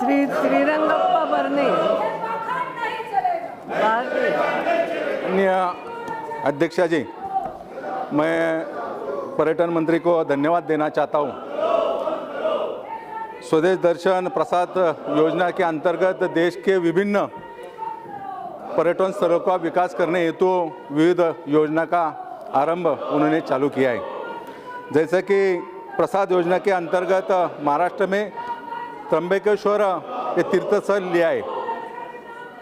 श्रीरंगप्पा बरने। माननीय अध्यक्षा जी, मैं पर्यटन मंत्री को धन्यवाद देना चाहता हूँ। स्वदेश दर्शन प्रसाद योजना के अंतर्गत देश के विभिन्न पर्यटन स्थलों का विकास करने हेतु विविध योजना का आरंभ उन्होंने चालू किया है। जैसे कि प्रसाद योजना के अंतर्गत महाराष्ट्र में त्र्यंबकेश्वर ये तीर्थ स्थल लिया है।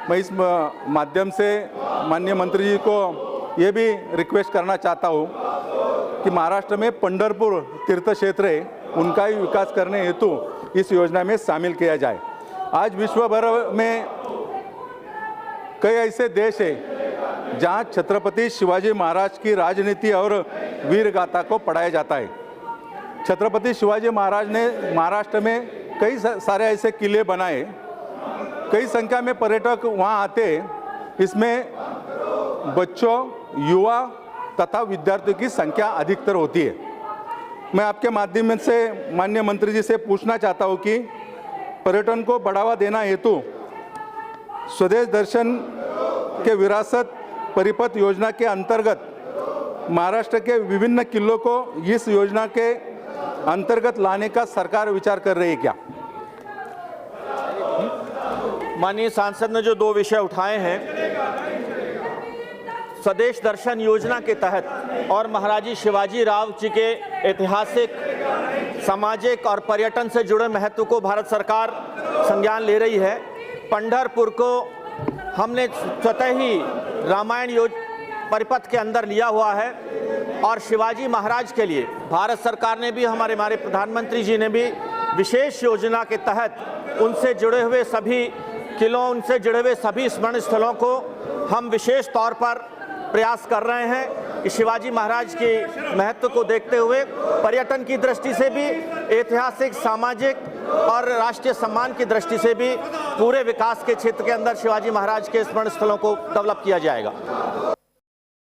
मैं इस माध्यम से माननीय मंत्री जी को ये भी रिक्वेस्ट करना चाहता हूँ कि महाराष्ट्र में पंढरपुर तीर्थ क्षेत्र है, उनका ही विकास करने हेतु इस योजना में शामिल किया जाए। आज विश्व भर में कई ऐसे देश हैं जहाँ छत्रपति शिवाजी महाराज की राजनीति और वीर गाथा को पढ़ाया जाता है। छत्रपति शिवाजी महाराज ने महाराष्ट्र में कई सारे ऐसे किले बनाए, कई संख्या में पर्यटक वहाँ आते हैं। इसमें बच्चों, युवा तथा विद्यार्थियों की संख्या अधिकतर होती है। मैं आपके माध्यम से माननीय मंत्री जी से पूछना चाहता हूँ कि पर्यटन को बढ़ावा देना हेतु स्वदेश दर्शन के विरासत परिपथ योजना के अंतर्गत महाराष्ट्र के विभिन्न किलों को इस योजना के अंतर्गत लाने का सरकार विचार कर रही है क्या? माननीय सांसद ने जो दो विषय उठाए हैं, स्वदेश दर्शन योजना के तहत और महाराजी शिवाजी राव जी के ऐतिहासिक, सामाजिक और पर्यटन से जुड़े महत्व को भारत सरकार संज्ञान ले रही है। पंढरपुर को हमने स्वतः ही रामायण परिपथ के अंदर लिया हुआ है और शिवाजी महाराज के लिए भारत सरकार ने भी, हमारे प्रधानमंत्री जी ने भी विशेष योजना के तहत उनसे जुड़े हुए सभी किलों, उनसे जुड़े हुए सभी स्मरण स्थलों को हम विशेष तौर पर प्रयास कर रहे हैं कि शिवाजी महाराज के महत्व को देखते हुए पर्यटन की दृष्टि से भी, ऐतिहासिक, सामाजिक और राष्ट्रीय सम्मान की दृष्टि से भी पूरे विकास के क्षेत्र के अंदर शिवाजी महाराज के स्मरण स्थलों को डेवलप किया जाएगा।